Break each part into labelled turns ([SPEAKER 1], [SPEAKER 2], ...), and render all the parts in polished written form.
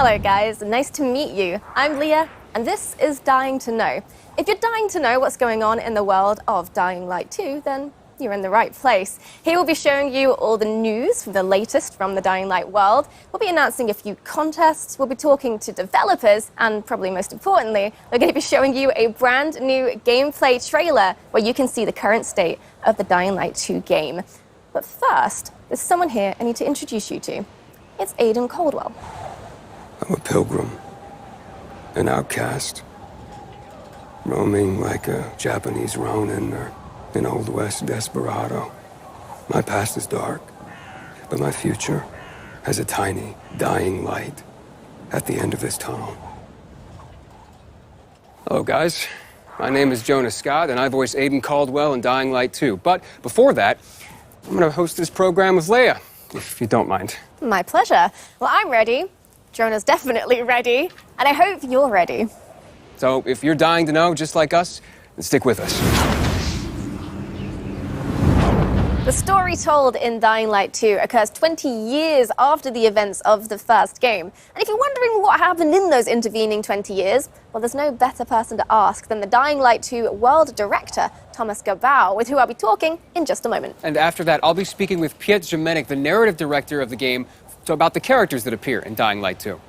[SPEAKER 1] Hello guys, nice to meet you. I'm Leah, and this is Dying to Know. If you're dying to know what's going on in the world of Dying Light 2, then you're in the right place. Here we'll be showing you all the news, the latest from the Dying Light world. We'll be announcing a few contests, we'll be talking to developers, and probably most importantly, we're going to be showing you a brand new gameplay trailer where you can see the current state of the Dying Light 2 game. But first, there's someone here I need to introduce you to. It's Aiden Caldwell.
[SPEAKER 2] I'm a pilgrim, an outcast, roaming like a Japanese Ronin or an Old West desperado. My past is dark, but my future has a tiny, dying light at the end of this tunnel. Hello, guys. My name is Jonas Scott, and I voice Aiden Caldwell in Dying Light 2. But before that, I'm going to host this program with Leia, if you don't mind.
[SPEAKER 1] My pleasure. Well, I'm ready. Jonah's definitely ready, and I hope you're ready.
[SPEAKER 2] So if you're dying to know, just like us, then stick with us.
[SPEAKER 1] The story told in Dying Light 2 occurs 20 years after the events of the first game. And if you're wondering what happened in those intervening 20 years, well, there's no better person to ask than the Dying Light 2 world director, Tomek, with who I'll be talking in just a moment.
[SPEAKER 2] And after that, I'll be speaking with Piotr Jamenek, the narrative director of the game, about the characters that appear in Dying Light 2.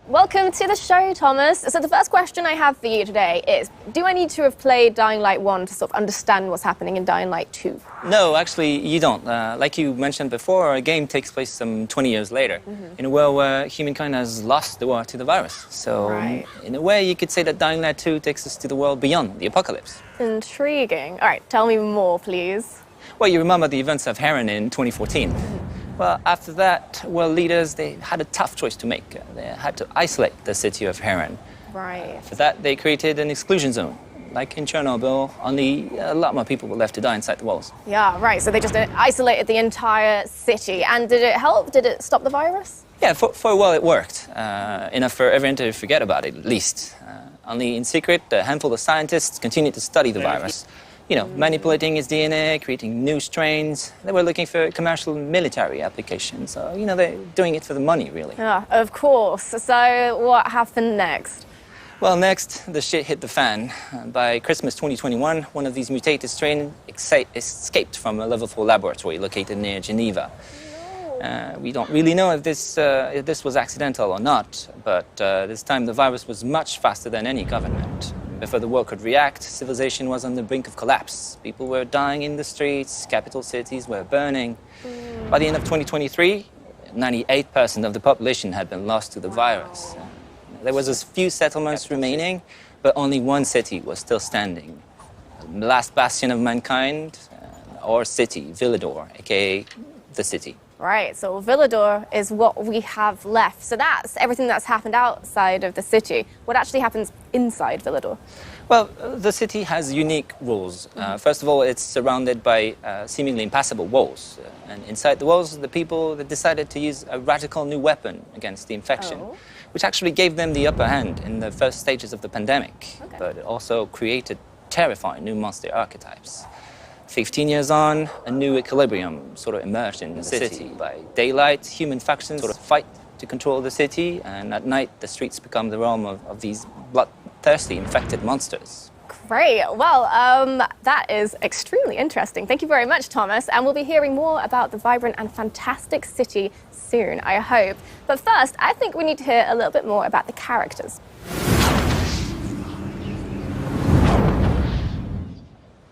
[SPEAKER 1] Welcome to the show, Thomas. So the first question I have for you today is, do I need to have played Dying Light 1 to sort of understand what's happening in Dying Light 2?
[SPEAKER 3] No, actually, you don't. Like you mentioned before, a game takes place some 20 years later, in a world where humankind has lost the war to the virus. So, in a way, you could say that Dying Light 2 takes us to the world beyond the apocalypse. Intriguing.
[SPEAKER 1] All right, tell me more, please.
[SPEAKER 3] Well, you remember the events of Heron in 2014. Well, after that, world leaders, they had a tough choice to make. They had to isolate the city of Heron.
[SPEAKER 1] Right.
[SPEAKER 3] For that, they created an exclusion zone. Like in Chernobyl, only a lot more people were left to die inside the walls.
[SPEAKER 1] Yeah, right. So they just isolated the entire city. And did it help? Did it stop the virus?
[SPEAKER 3] Yeah, for a while it worked. Enough for everyone to forget about it, at least. Only in secret, a handful of scientists continued to study the virus. You know, manipulating its DNA, creating new strains. They were looking for commercial military applications. So, you know, they're doing it for the money, really.
[SPEAKER 1] Yeah, of course. So what happened next?
[SPEAKER 3] Well, next, the shit hit the fan. By Christmas 2021, one of these mutated strains escaped from a level 4 laboratory located near Geneva. We don't really know if this was accidental or not, but this time the virus was much faster than any government. Before the world could react, civilization was on the brink of collapse. People were dying in the streets, capital cities were burning. By the end of 2023, 98% of the population had been lost to the virus. There was a few settlements remaining, but only one city was still standing. The last bastion of mankind, our city, Villador, aka the city.
[SPEAKER 1] Right, so Villador is what we have left. So that's everything that's happened outside of the city. What actually happens inside Villador?
[SPEAKER 3] Well, the city has unique rules. First of all, it's surrounded by seemingly impassable walls. And inside the walls, the people decided to use a radical new weapon against the infection, which actually gave them the upper hand in the first stages of the pandemic. But it also created terrifying new monster archetypes. 15 years on, a new equilibrium sort of emerged in the city. By daylight, human factions sort of fight to control the city, and at night, the streets become the realm of these bloodthirsty, infected monsters.
[SPEAKER 1] Great. Well, that is extremely interesting. Thank you very much, Thomas. And we'll be hearing more about the vibrant and fantastic city soon, I hope. But first, I think we need to hear a little bit more about the characters.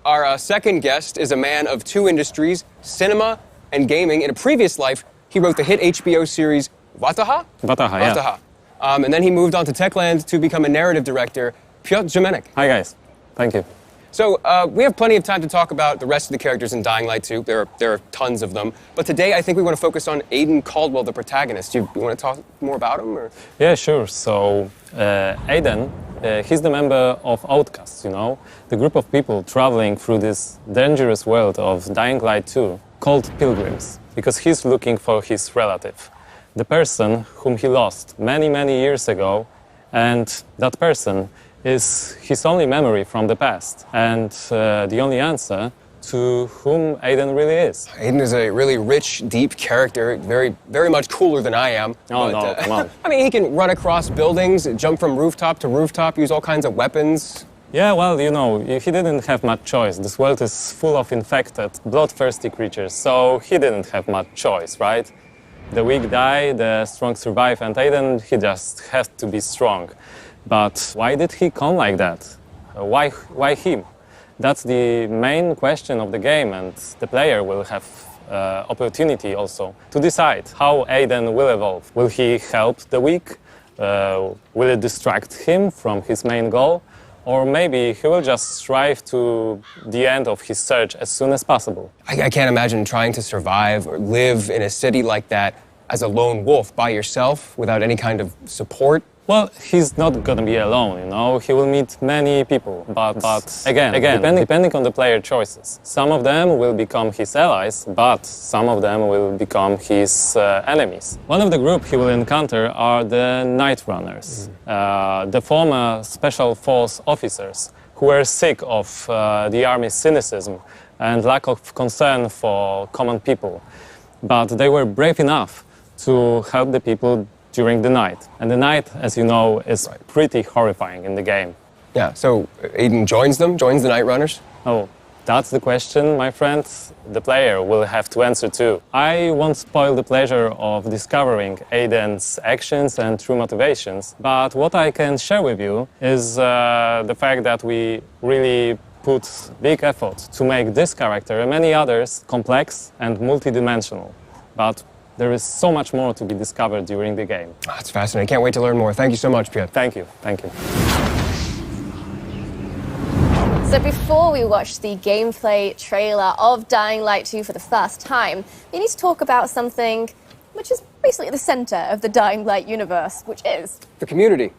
[SPEAKER 2] Our second guest is a man of two industries, cinema and gaming. In a previous life, he wrote the hit HBO series Wataha?
[SPEAKER 4] Wataha, yeah.
[SPEAKER 2] And then he moved on to Techland to become a narrative director, Piotr Jamenek.
[SPEAKER 4] Hi, guys. Thank you.
[SPEAKER 2] So we have plenty of time to talk about the rest of the characters in Dying Light 2. There are tons of them. But today, I think we want to focus on Aiden Caldwell, the protagonist. You want to talk more about him? Or?
[SPEAKER 4] Yeah, sure. So Aiden, he's the member of Outcasts, you know, the group of people traveling through this dangerous world of Dying Light 2 called pilgrims, because he's looking for his relative, the person whom he lost many, many years ago, and that person is his only memory from the past, and the only answer to whom Aiden really is.
[SPEAKER 5] Aiden is a really rich, deep character, very much cooler than I am.
[SPEAKER 4] Oh, no, come on.
[SPEAKER 5] I mean, he can run across buildings, jump from rooftop to rooftop, use all kinds of weapons.
[SPEAKER 4] Yeah, well, you know, he didn't have much choice. This world is full of infected, bloodthirsty creatures, so he didn't have much choice, right? The weak die, the strong survive, and Aiden, he just has to be strong. But why did he come like that? Why him? That's the main question of the game, and the player will have opportunity also to decide how Aiden will evolve. Will he help the weak? Will it distract him from his main goal? Or maybe he will just strive to the end of his search as soon as possible.
[SPEAKER 5] I can't imagine trying to survive or live in a city like that as a lone wolf by yourself without any kind of support.
[SPEAKER 4] Well, he's not gonna be alone, you know. He will meet many people, but again, depending on the player choices. Some of them will become his allies, but some of them will become his enemies. One of the group he will encounter are the Night Runners, the former special force officers who were sick of the army's cynicism and lack of concern for common people. But they were brave enough to help the people during the night. And the night, as you know, is pretty horrifying in the game.
[SPEAKER 5] Yeah, so Aiden joins them, joins the Night Runners?
[SPEAKER 4] Oh, that's the question, my friend. The player will have to answer too. I won't spoil the pleasure of discovering Aiden's actions and true motivations, but what I can share with you is the fact that we really put big effort to make this character and many others complex and multidimensional. But there is so much more to be discovered during the game.
[SPEAKER 5] Oh, that's fascinating. I can't wait to learn more. Thank you so much, Piotr.
[SPEAKER 4] Thank you. Thank you.
[SPEAKER 1] So before we watch the gameplay trailer of Dying Light 2 for the first time, we need to talk about something which is basically at the center of the Dying Light universe, which is
[SPEAKER 5] The community.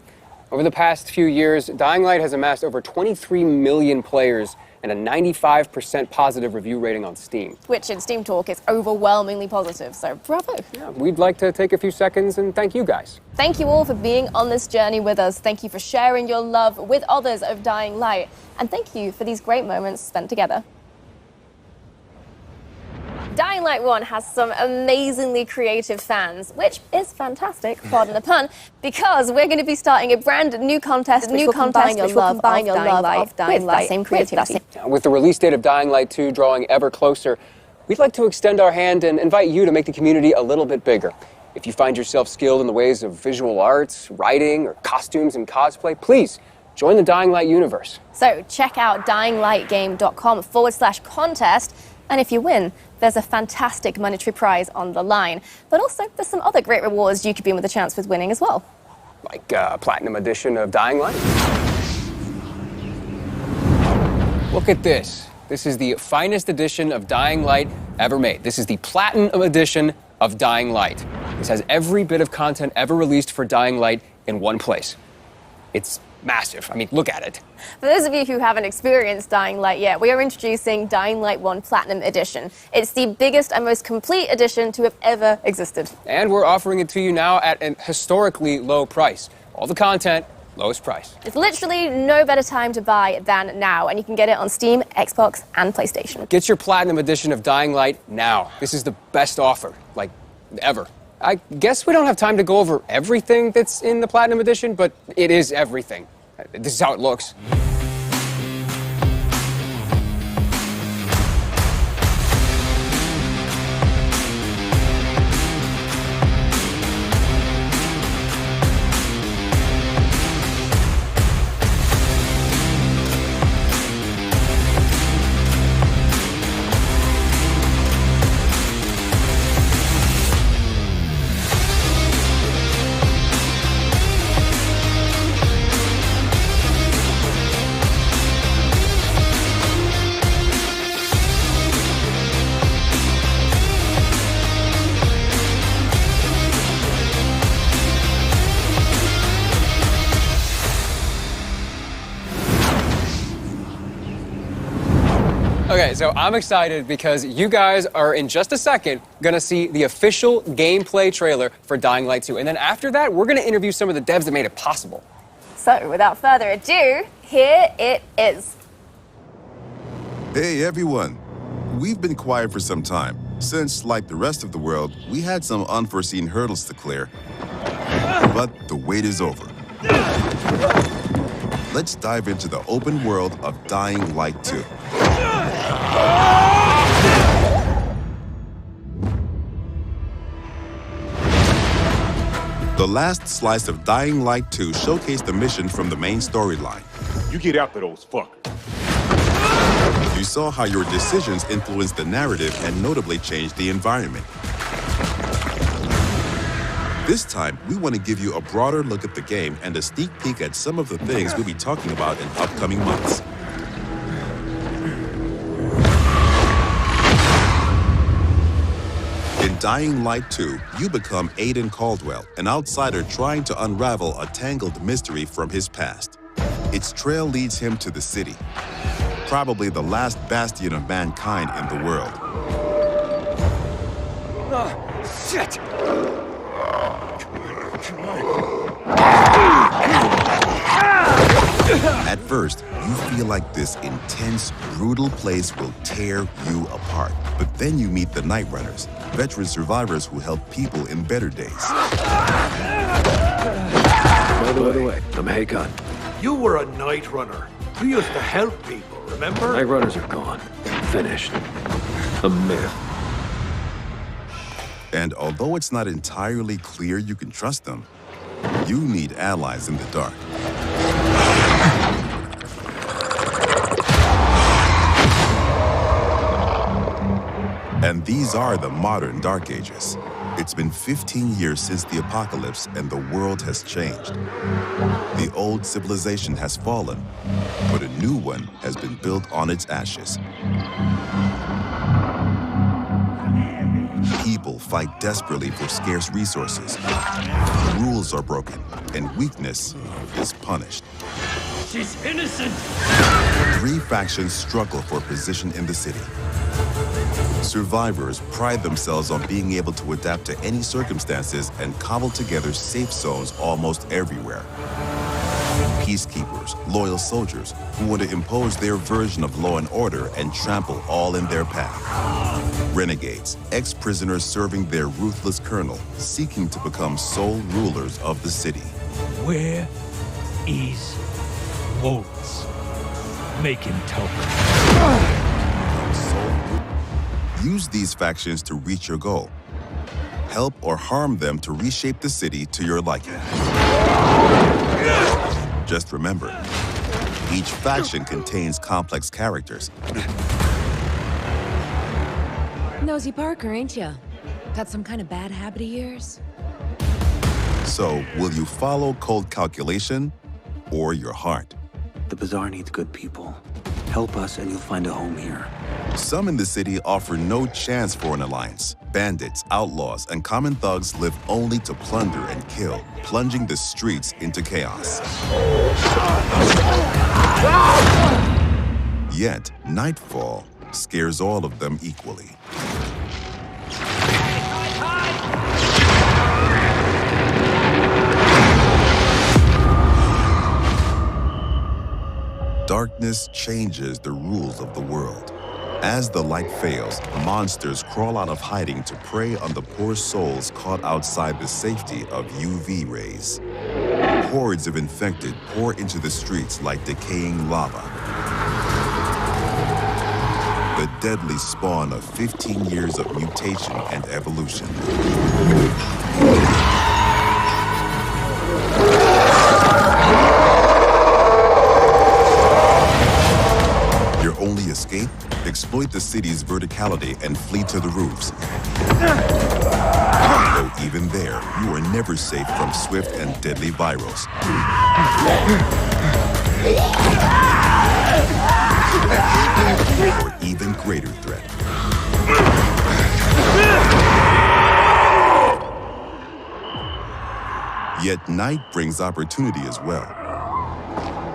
[SPEAKER 5] Over the past few years, Dying Light has amassed over 23 million players and a 95% positive review rating on Steam.
[SPEAKER 1] which in Steam Talk is overwhelmingly positive, so bravo.
[SPEAKER 5] Yeah, we'd like to take a few seconds and thank you guys.
[SPEAKER 1] Thank you all for being on this journey with us. Thank you for sharing your love with others of Dying Light. And thank you for these great moments spent together. Dying Light 1 has some amazingly creative fans, which is fantastic, pardon the pun, because we're going to be starting a brand new contest which will combine your love of Dying Light with that same creativity.
[SPEAKER 5] With the release date of Dying Light 2 drawing ever closer, we'd like to extend our hand and invite you to make the community a little bit bigger. If you find yourself skilled in the ways of visual arts, writing, or costumes and cosplay, please join the Dying Light universe.
[SPEAKER 1] So check out dyinglightgame.com/contest, and if you win, there's a fantastic monetary prize on the line. But also, there's some other great rewards you could be in with a chance with winning as well.
[SPEAKER 5] Like Platinum Edition of Dying Light. Look at this. This is the finest edition of Dying Light ever made. This is the Platinum Edition of Dying Light. This has every bit of content ever released for Dying Light in one place. It's massive. I mean, look at it.
[SPEAKER 1] For those of you who haven't experienced Dying Light yet, we are introducing Dying Light 1 Platinum Edition. It's the biggest and most complete edition to have ever existed.
[SPEAKER 5] And we're offering it to you now at an historically low price. All the content, lowest price.
[SPEAKER 1] It's literally no better time to buy than now, and you can get it on Steam, Xbox, and PlayStation.
[SPEAKER 5] Get your Platinum Edition of Dying Light now. This is the best offer, like, ever. I guess we don't have time to go over everything that's in the Platinum Edition, but it is everything. This is how it looks. Okay, so I'm excited because you guys are in just a second gonna see the official gameplay trailer for Dying Light 2. And then after that, we're gonna interview some of the devs that made it possible.
[SPEAKER 1] So, without further ado, here it is.
[SPEAKER 6] Hey everyone, We've been quiet for some time, since, like the rest of the world, we had some unforeseen hurdles to clear. But the wait is over. Let's dive into the open world of Dying Light 2. The last slice of Dying Light 2 showcased the mission from the main storyline.
[SPEAKER 7] You get after those fuckers.
[SPEAKER 6] You saw how your decisions influenced the narrative and notably changed the environment. This time, we want to give you a broader look at the game and a sneak peek at some of the things we'll be talking about in upcoming months. In Dying Light 2, you become Aiden Caldwell, an outsider trying to unravel a tangled mystery from his past. Its trail leads him to the city, probably the last bastion of mankind in the world.
[SPEAKER 7] Shit!
[SPEAKER 6] At first, you feel like this intense, brutal place will tear you apart. But then you meet the Night Runners, veteran survivors who help people in better days.
[SPEAKER 8] By the way, I'm Hakon.
[SPEAKER 9] You were a night runner. You used to help people, remember?
[SPEAKER 8] Night runners are gone. Finished. A myth.
[SPEAKER 6] And although it's not entirely clear you can trust them, you need allies in the dark. And these are the modern Dark Ages. It's been 15 years since the apocalypse and the world has changed. The old civilization has fallen, but a new one has been built on its ashes. People fight desperately for scarce resources. Rules are broken, and weakness is punished.
[SPEAKER 9] She's innocent!
[SPEAKER 6] 3 factions struggle for position in the city. Survivors pride themselves on being able to adapt to any circumstances and cobble together safe zones almost everywhere. Peacekeepers, loyal soldiers who want to impose their version of law and order and trample all in their path. Renegades, ex-prisoners serving their ruthless colonel, seeking to become sole rulers of the city.
[SPEAKER 9] Where is Wolves? Make him talk.
[SPEAKER 6] Use these factions to reach your goal. Help or harm them to reshape the city to your liking. Just remember, each faction contains complex characters.
[SPEAKER 10] Nosy Parker, ain't ya? Got some kind of bad habit of yours?
[SPEAKER 6] So, will you follow cold calculation or your heart?
[SPEAKER 8] The Bazaar needs good people. Help us and you'll find a home here.
[SPEAKER 6] Some in the city offer no chance for an alliance. Bandits, outlaws, and common thugs live only to plunder and kill, plunging the streets into chaos. Yet, nightfall scares all of them equally. Darkness changes the rules of the world. As the light fails, monsters crawl out of hiding to prey on the poor souls caught outside the safety of UV rays. Hordes of infected pour into the streets like decaying lava. The deadly spawn of 15 years of mutation and evolution. Your only escape? Exploit the city's verticality and flee to the roofs. Though even there, you are never safe from swift and deadly virals. Or even greater threat. Yet night brings opportunity as well.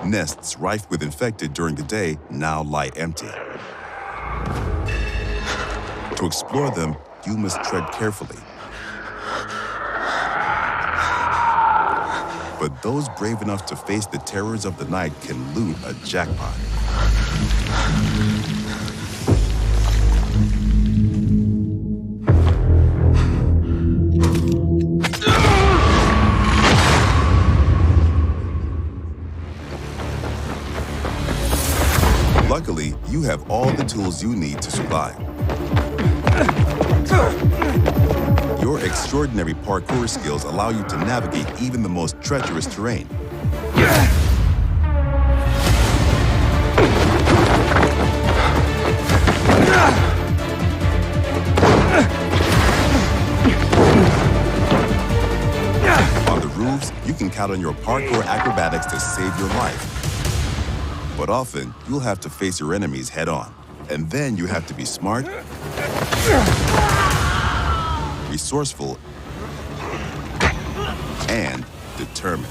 [SPEAKER 6] Nests rife with infected during the day now lie empty. To explore them, you must tread carefully. But those brave enough to face the terrors of the night can loot a jackpot. have all the tools you need to survive. Your extraordinary parkour skills allow you to navigate even the most treacherous terrain. On the roofs, you can count on your parkour acrobatics to save your life. But often, you'll have to face your enemies head on. And then you have to be smart, resourceful, and determined.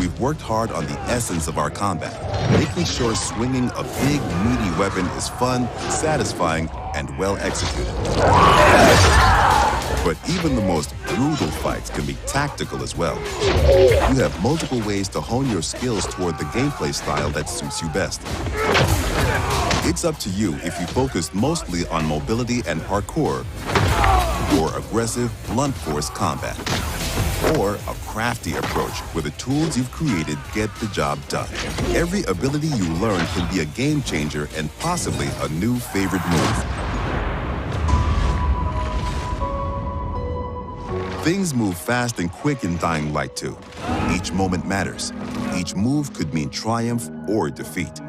[SPEAKER 6] We've worked hard on the essence of our combat, making sure swinging a big, meaty weapon is fun, satisfying, and well executed. But even the most brutal fights can be tactical as well. You have multiple ways to hone your skills toward the gameplay style that suits you best. It's up to you if you focus mostly on mobility and parkour, or aggressive, blunt force combat, or a crafty approach where the tools you've created get the job done. Every ability you learn can be a game changer and possibly a new favorite move. Things move fast and quick in Dying Light 2. Each moment matters. Each move could mean triumph or defeat.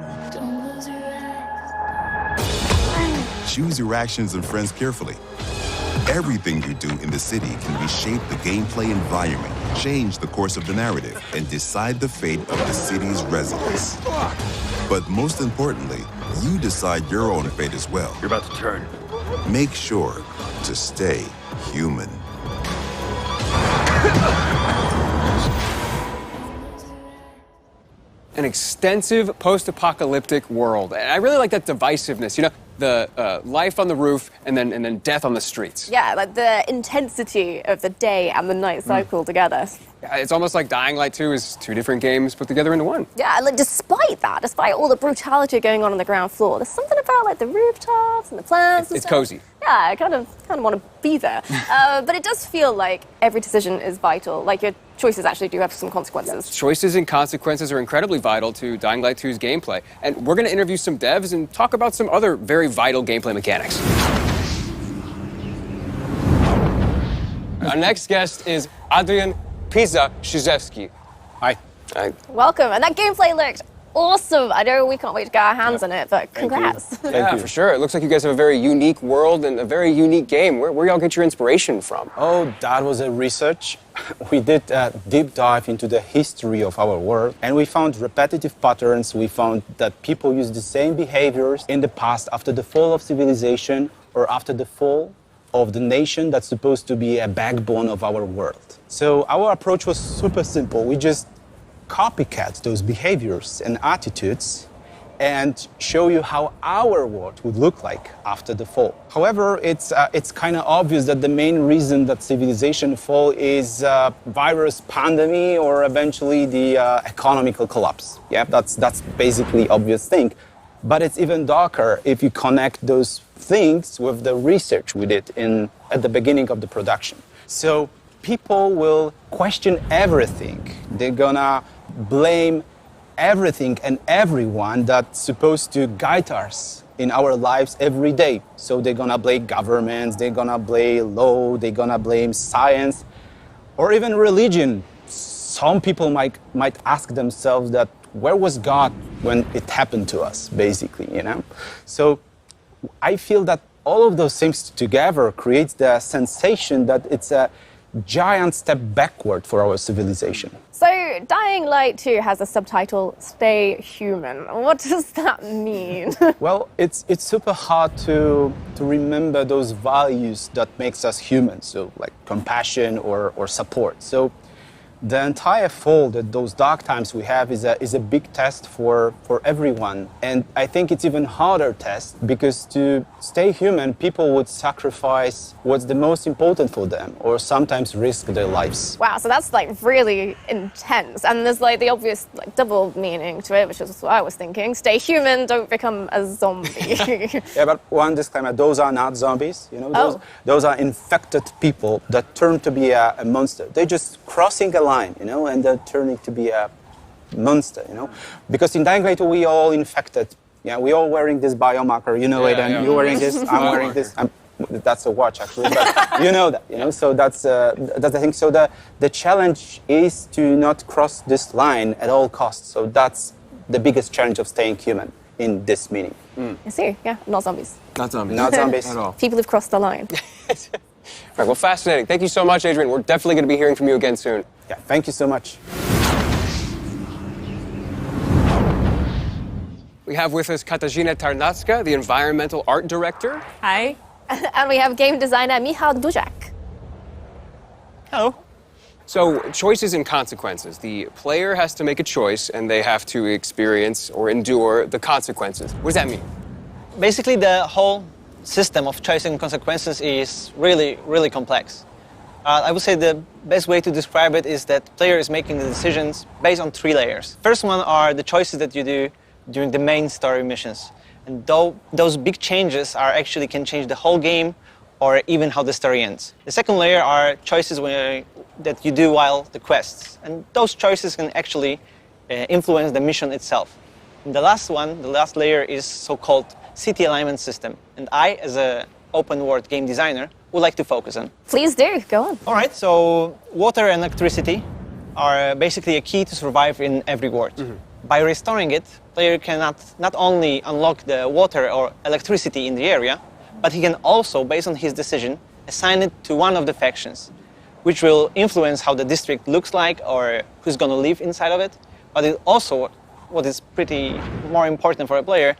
[SPEAKER 6] Choose your actions and friends carefully. Everything you do in the city can reshape the gameplay environment, change the course of the narrative, and decide the fate of the city's residents. But most importantly, you decide your own fate as well.
[SPEAKER 9] You're about to turn.
[SPEAKER 6] Make sure to stay human.
[SPEAKER 5] An extensive post-apocalyptic world. And I really like that divisiveness, you know, the life on the roof and then death on the streets.
[SPEAKER 1] Yeah, like the intensity of the day and the night cycle together.
[SPEAKER 5] It's almost like Dying Light 2 is two different games put together into one.
[SPEAKER 1] Yeah, like despite that, despite all the brutality going on the ground floor, there's something about like the rooftops and the plants.
[SPEAKER 5] It's cozy.
[SPEAKER 1] Yeah, I kind of want to be there. But it does feel like every decision is vital. Like your choices actually do have some consequences.
[SPEAKER 5] Choices and consequences are incredibly vital to Dying Light 2's gameplay. And we're going to interview some devs and talk about some other very vital gameplay mechanics. Our next guest is Adrian Szczyzewski.
[SPEAKER 11] Hi.
[SPEAKER 5] Hi.
[SPEAKER 1] Welcome. And that gameplay looked awesome. I know we can't wait to get our hands on it, but congrats.
[SPEAKER 5] Yeah, for sure. It looks like you guys have a very unique world and a very unique game. Where y'all get your inspiration from?
[SPEAKER 11] Oh, that was a research. We did a deep dive into the history of our world, and we found repetitive patterns. We found that people use the same behaviors in the past after the fall of civilization or after the fall of the nation that's supposed to be a backbone of our world. So our approach was super simple. We just copycat those behaviors and attitudes and show you how our world would look like after the fall. However, it's kind of obvious that the main reason that civilization fall is virus pandemic or eventually the economical collapse. Yeah, that's basically obvious thing. But it's even darker if you connect those things with the research we did at the beginning of the production. So people will question everything. They're gonna blame everything and everyone that's supposed to guide us in our lives every day. So they're gonna blame governments, they're gonna blame law, they're gonna blame science, or even religion. Some people might ask themselves that, where was God when it happened to us, basically, you know? So I feel that all of those things together creates the sensation that it's a giant step backward for our civilization.
[SPEAKER 1] So Dying Light 2 has a subtitle, Stay Human. What does that mean?
[SPEAKER 11] Well, it's super hard to remember those values that makes us human, so like compassion or support. So the entire fall, those dark times we have is a big test for everyone. And I think it's even harder test because to stay human, people would sacrifice what's the most important for them or sometimes risk their lives.
[SPEAKER 1] Wow, so that's like really intense. And there's like the obvious like double meaning to it, which is what I was thinking. Stay human, don't become a zombie.
[SPEAKER 11] Yeah, but one disclaimer, those are not zombies, you know? Those are infected people that turn to be a monster. They're just crossing a line, you know, and they're turning to be a monster, you know? Because in Dying Light 2, we all infected. Yeah, we all wearing this biomarker. You know, Aiden, you're wearing this, I'm wearing this. That's a watch, actually, but you know that, you know? So that's the thing. So the challenge is to not cross this line at all costs. So that's the biggest challenge of staying human in this meaning.
[SPEAKER 1] I see, yeah, not zombies.
[SPEAKER 5] Not zombies.
[SPEAKER 11] Not zombies.
[SPEAKER 5] At all.
[SPEAKER 1] People have crossed the line.
[SPEAKER 5] Right, well, fascinating. Thank you so much, Adrian. We're definitely going to be hearing from you again soon.
[SPEAKER 11] Yeah, thank you so much.
[SPEAKER 5] We have with us Katarzyna Tarnacka, the environmental art director.
[SPEAKER 1] Hi. And we have game designer Michał Duzak.
[SPEAKER 3] Hello.
[SPEAKER 5] So, choices and consequences. The player has to make a choice, and they have to experience or endure the consequences. What does that mean?
[SPEAKER 3] Basically, the whole system of choice and consequences is really, really complex. I would say the best way to describe it is that the player is making the decisions based on 3 layers. First one are the choices that you do during the main story missions. And those big changes actually can change the whole game or even how the story ends. The second layer are choices that you do while the quests. And those choices can actually influence the mission itself. And the last one, the last layer, is so-called city alignment system. And I, as an open-world game designer, would like to focus on.
[SPEAKER 1] Please do, go on.
[SPEAKER 3] All right, so water and electricity are basically a key to survive in every world. By restoring it, player can not only unlock the water or electricity in the area, but he can also, based on his decision, assign it to one of the factions, which will influence how the district looks like or who's going to live inside of it. But it also, what is pretty more important for a player,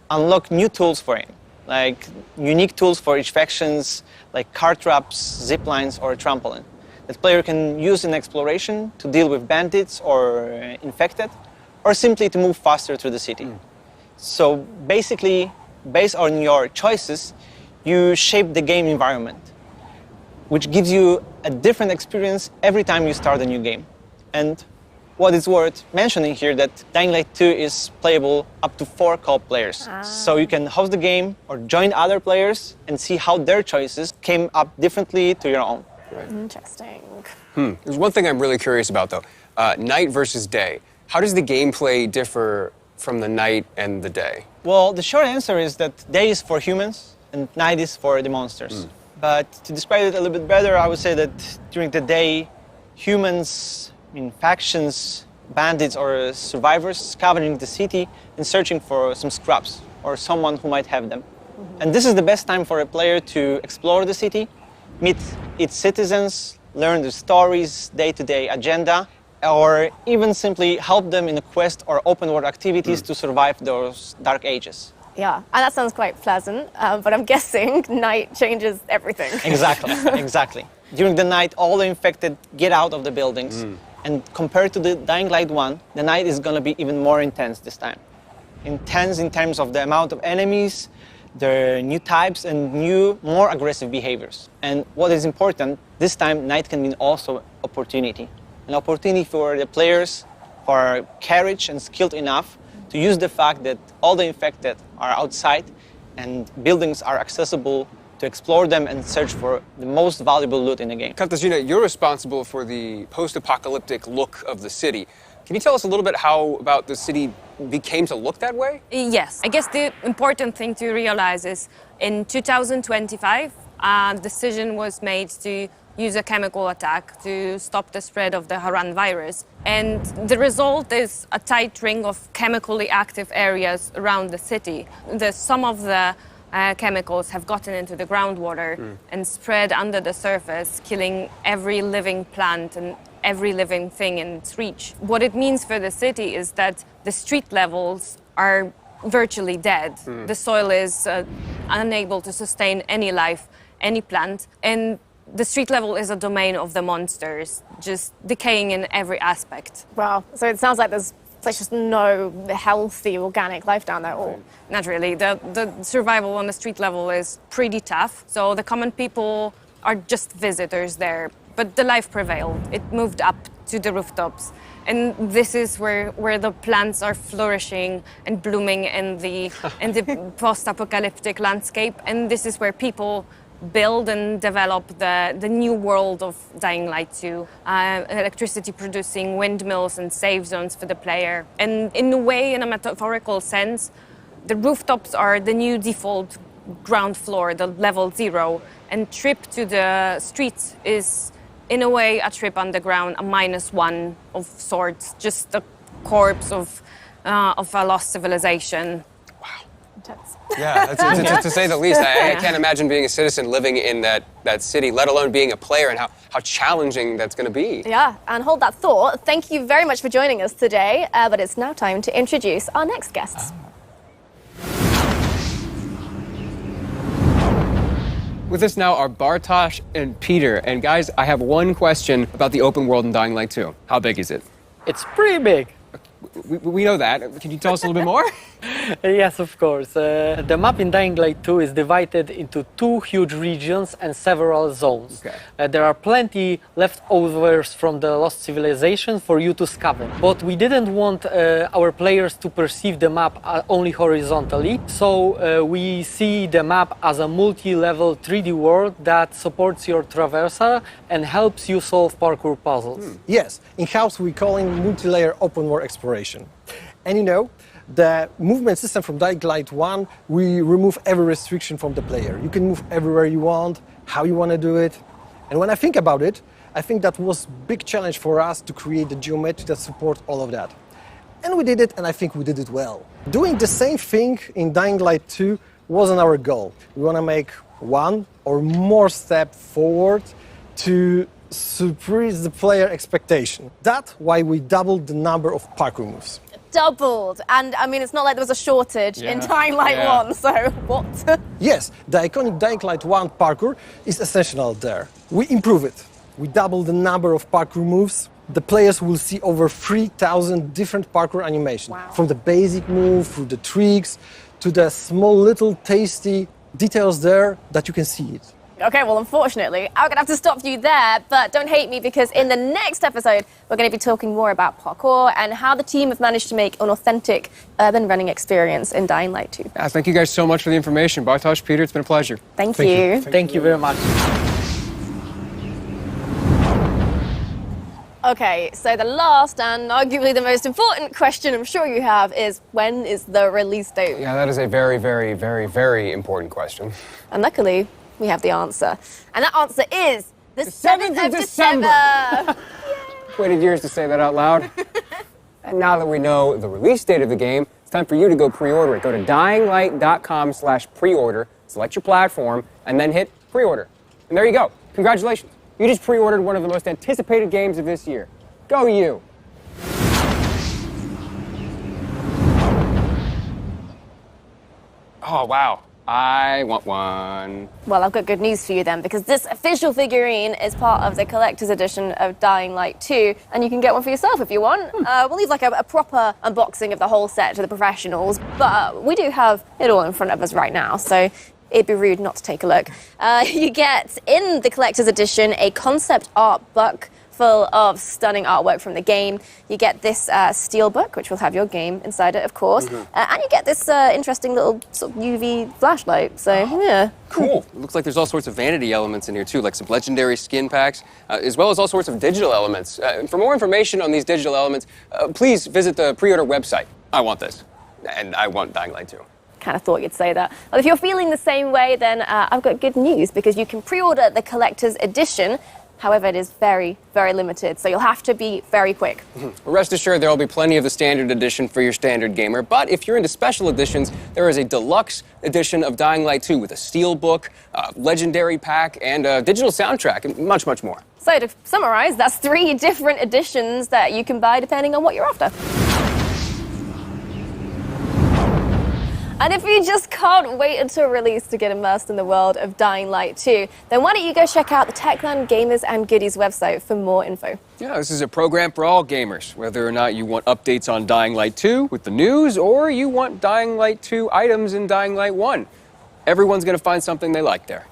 [SPEAKER 3] unlock new tools for him, like unique tools for each factions, like car traps, zip lines, or a trampoline. That player can use in exploration to deal with bandits or infected, or simply to move faster through the city. So basically, based on your choices, you shape the game environment, which gives you a different experience every time you start a new game. And what is worth mentioning here that Dying Light 2 is playable up to 4 co-op players. So you can host the game or join other players and see how their choices came up differently to your own.
[SPEAKER 5] Right.
[SPEAKER 1] Interesting.
[SPEAKER 5] There's one thing I'm really curious about, though. Night versus day. How does the gameplay differ from the night and the day?
[SPEAKER 3] Well, the short answer is that day is for humans and night is for the monsters. But to describe it a little bit better, I would say that during the day, humans, factions, bandits, or survivors scavenging the city and searching for some scraps or someone who might have them. And this is the best time for a player to explore the city, meet its citizens, learn the stories, day-to-day agenda, or even simply help them in a quest or open-world activities to survive those dark ages.
[SPEAKER 1] Yeah, and that sounds quite pleasant, but I'm guessing night changes everything.
[SPEAKER 3] Exactly, exactly. During the night, all the infected get out of the buildings, and compared to the Dying Light 1, the night is going to be even more intense this time. Intense in terms of the amount of enemies, their new types, and new, more aggressive behaviors. And what is important, this time night can mean also opportunity. An opportunity for the players who are courage and skilled enough to use the fact that all the infected are outside and buildings are accessible to explore them and search for the most valuable loot in the game.
[SPEAKER 5] Katarzyna, you're responsible for the post-apocalyptic look of the city. Can you tell us a little bit how about the city became to look that way?
[SPEAKER 12] Yes. I guess the important thing to realize is in 2025, a decision was made to use a chemical attack to stop the spread of the Haran virus. And the result is a tight ring of chemically active areas around the city. Some of the chemicals have gotten into the groundwater and spread under the surface, killing every living plant and every living thing in its reach. What it means for the city is that the street levels are virtually dead. The soil is unable to sustain any life, any plant, and the street level is a domain of the monsters, just decaying in every aspect.
[SPEAKER 1] Wow, so it sounds like there's just no healthy, organic life down there at all.
[SPEAKER 12] Not really. The survival on the street level is pretty tough, so the common people are just visitors there. But the life prevailed. It moved up to the rooftops. And this is where the plants are flourishing and blooming in the post-apocalyptic landscape. And this is where people build and develop the new world of Dying Light 2, electricity producing windmills and safe zones for the player. And in a way, in a metaphorical sense, the rooftops are the new default ground floor, the level 0, and trip to the streets is, in a way, a trip underground, a -1 of sorts, just the corpse of a lost civilization.
[SPEAKER 5] Yeah, that's, to say the least. I can't imagine being a citizen living in that city, let alone being a player, and how challenging that's going to be.
[SPEAKER 1] Yeah, and hold that thought. Thank you very much for joining us today, but it's now time to introduce our next guests.
[SPEAKER 5] With us now are Bartosz and Peter. And guys, I have one question about the open world in Dying Light 2. How big is it?
[SPEAKER 13] It's pretty big.
[SPEAKER 5] We know that. Can you tell us a little bit more?
[SPEAKER 13] Yes, of course. The map in Dying Light 2 is divided into 2 huge regions and several zones.
[SPEAKER 5] Okay.
[SPEAKER 13] There are plenty leftovers from the lost civilization for you to scavenge. But we didn't want our players to perceive the map only horizontally, so we see the map as a multi-level 3D world that supports your traversal and helps you solve parkour puzzles.
[SPEAKER 14] Yes, in-house we call it multi-layer open world exploration. And you know, the movement system from Dying Light 1, we remove every restriction from the player. You can move everywhere you want, how you want to do it. And when I think about it, I think that was a big challenge for us to create the geometry that supports all of that. And we did it, and I think we did it well. Doing the same thing in Dying Light 2 wasn't our goal. We want to make one or more step forward to surprise the player expectation. That's why we doubled the number of parkour moves.
[SPEAKER 1] Doubled, and I mean, it's not like there was a shortage in Dying Light 1, so what?
[SPEAKER 14] Yes, the iconic Dying Light 1 parkour is essential there. We improve it. We double the number of parkour moves. The players will see over 3,000 different parkour animations.
[SPEAKER 1] Wow.
[SPEAKER 14] From the basic move, through the tricks, to the small little tasty details there that you can see it.
[SPEAKER 1] Okay, well, unfortunately, I'm gonna have to stop you there, but don't hate me because in the next episode, we're gonna be talking more about parkour and how the team have managed to make an authentic urban running experience in Dying Light 2.
[SPEAKER 5] Yeah, thank you guys so much for the information. Bartosz, Peter, it's been a pleasure.
[SPEAKER 1] Thank you.
[SPEAKER 13] Thank you very much.
[SPEAKER 1] Okay, so the last and arguably the most important question I'm sure you have is, when is the release date?
[SPEAKER 5] Yeah, that is a very, very, very, very important question.
[SPEAKER 1] And luckily, we have the answer. And that answer is the 7th of December.
[SPEAKER 5] Waited years to say that out loud. And now that we know the release date of the game, it's time for you to go pre-order it. Go to dyinglight.com/pre-order, select your platform, and then hit pre-order. And there you go. Congratulations. You just pre-ordered one of the most anticipated games of this year. Go you. Oh, wow. I want one.
[SPEAKER 1] Well, I've got good news for you then, because this official figurine is part of the collector's edition of Dying Light 2, and you can get one for yourself if you want. We'll leave like a proper unboxing of the whole set to the professionals, but we do have it all in front of us right now, so it'd be rude not to take a look. You get, in the collector's edition, a concept art book full of stunning artwork from the game. You get this steel book, which will have your game inside it, of course. And you get this interesting little sort of UV flashlight. So, yeah.
[SPEAKER 5] Cool. It looks like there's all sorts of vanity elements in here, too, like some legendary skin packs, as well as all sorts of digital elements. For more information on these digital elements, please visit the pre-order website. I want this. And I want Dying Light 2.
[SPEAKER 1] Kind of thought you'd say that. Well, if you're feeling the same way, then I've got good news, because you can pre-order the collector's edition. However, it is very, very limited, so you'll have to be very quick.
[SPEAKER 5] Rest assured, there will be plenty of the standard edition for your standard gamer, but if you're into special editions, there is a deluxe edition of Dying Light 2 with a steel book, a legendary pack, and a digital soundtrack, and much, much more.
[SPEAKER 1] So to summarize, that's 3 different editions that you can buy depending on what you're after. And if you just can't wait until release to get immersed in the world of Dying Light 2, then why don't you go check out the Techland Gamers and Goodies website for more info.
[SPEAKER 5] Yeah, this is a program for all gamers, whether or not you want updates on Dying Light 2 with the news, or you want Dying Light 2 items in Dying Light 1. Everyone's going to find something they like there.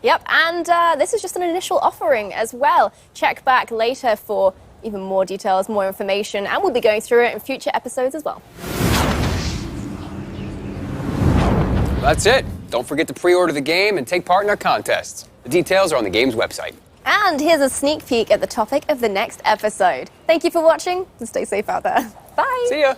[SPEAKER 1] Yep, and this is just an initial offering as well. Check back later for even more details, more information, and we'll be going through it in future episodes as well.
[SPEAKER 5] That's it. Don't forget to pre-order the game and take part in our contests. The details are on the game's website.
[SPEAKER 1] And here's a sneak peek at the topic of the next episode. Thank you for watching, and stay safe out there. Bye!
[SPEAKER 5] See ya!